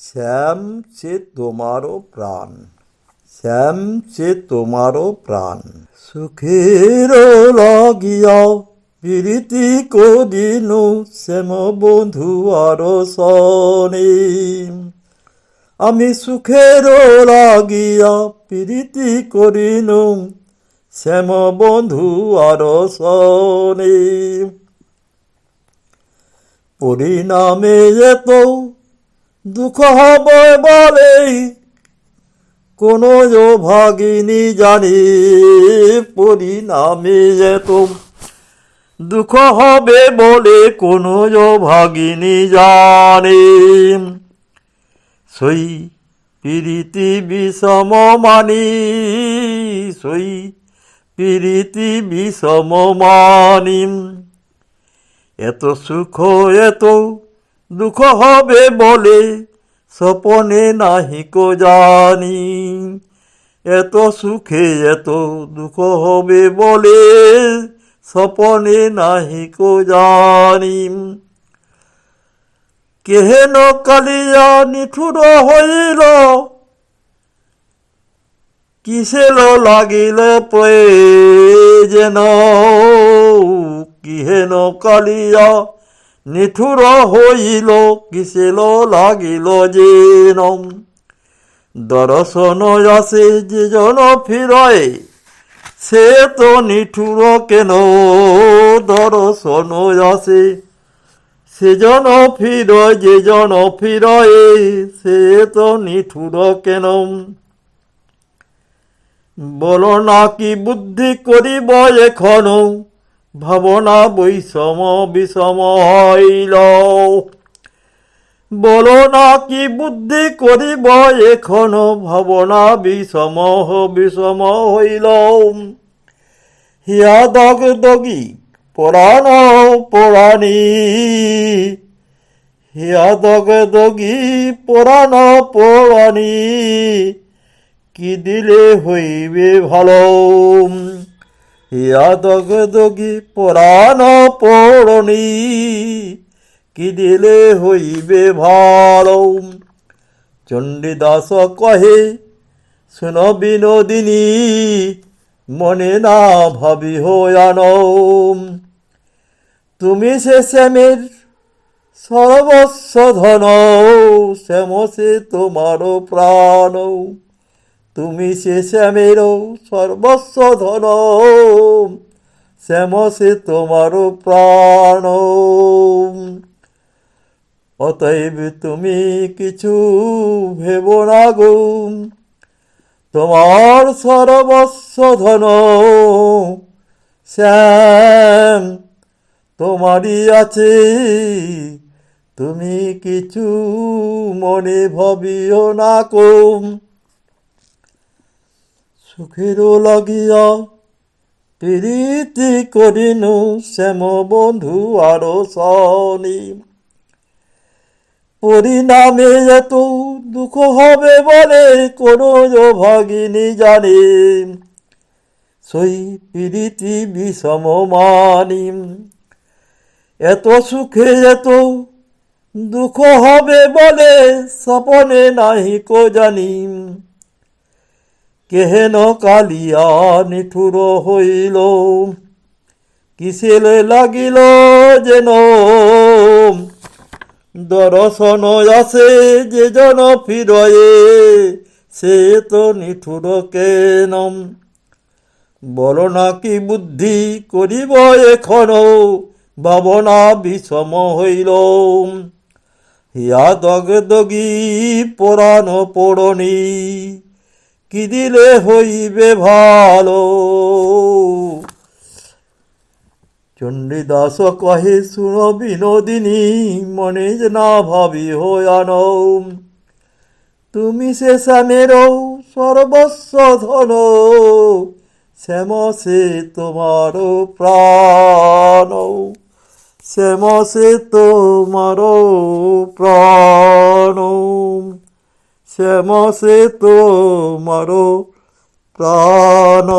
শ্যাম সে তোমারও প্রাণ, শ্যাম সে তোমারও প্রাণ। সুখের লাগিয়া প্রীতি করিনু শ্যাম বন্ধু আর সনে। আমি সুখের লাগিয়া প্রীতি করিনু শ্যাম বন্ধু আর সনে। পরিণামে এত দুঃখ হবে বলে কোন ভাগিনী জানি, পরিণামে এত দুঃখ হবে বলে কোন ভাগিনী জানে। সই প্রীতি বিষম মানি, সই প্রীতি বিষম মানি। এত সুখ এত দুঃখ হবে বলে স্বপনে নাহি কো জানি। এত সুখে এত দুঃখ হবে বলে স্বপনে নাহি কো জানি। কেহেন কালিয়া নিঠুর হইল, কিসেল লাগিল প্রয়োজন। কিহেন কালিয়া নিঠুর হইল, কিসেল লাগিল যেন। দর্শন আসে যে জন ফিরয়, সে তো নিঠুর কেন। দর্শন আসে সে জন ফিরয়, যে জন ফিরয়, সে তো নিঠুর কেন। বলো না কি বুদ্ধি করিব এখনো, ভাবনা বৈষম বিষম হইল। বলো না কি বুদ্ধি করিব এখনো, ভাবনা বিষম বিষম হইল। হিয়া দগ দগি পরাণ পরাণী, হিয়া দগ দগি পরাণ পরাণী, কি দিলে হইবে ভালো। হিয়া দগ দগি পরাণ পরাণী, কি দিলে হইবে ভালো। চণ্ডীদাস কহে শুন বিনোদিনী, মনে না ভাবি হয়ান। তুমি সে শ্যামের সর্বস্ব ধন, শ্যাম সে তোমার প্রাণ। তুমি সে শ্যামের সর্বস্ব ধন, শ্যাম সে তোমার প্রাণ। অতএব তুমি কিছু ভেব না গো, তোমার সর্বস্ব ধন শ্যাম তোমারই আছে। তুমি কিছু মনে ভাবিও না কো। সুখের লাগিয়া প্রীতি করিনু শ্যাম বন্ধু আর সনে। পরিণামে এত দুঃখ হবে বলে কোন ভাগিনী জানে। সই প্রীতি বিষম মানি। এত সুখে এত দুঃখ হবে বলে স্বপনে নাহি কো জানি। কেহেন কালিয়া নিঠুর হইল, কিসেলে লাগিল যেন। দর্শন আসে যে জন ফিরয়ে, সে তো নিঠুর কেন। বলো না কি বুদ্ধি করিব এখনো, ভাবনা বিষম হইল। হিয়া দগ দগি পরাণ পড়নি, কি দিলে হইবে ভালো। চণ্ডীদাস কহে শুন বিনোদিনী, মনে না ভাবি হয়ান। তুমি সে শ্যামের সর্বস্ব ধন, শ্যাম সে তোমার প্রাণ। শ্যাম সে তোমার প্রাণ, শ্যাম সে তোমার প্রাণ।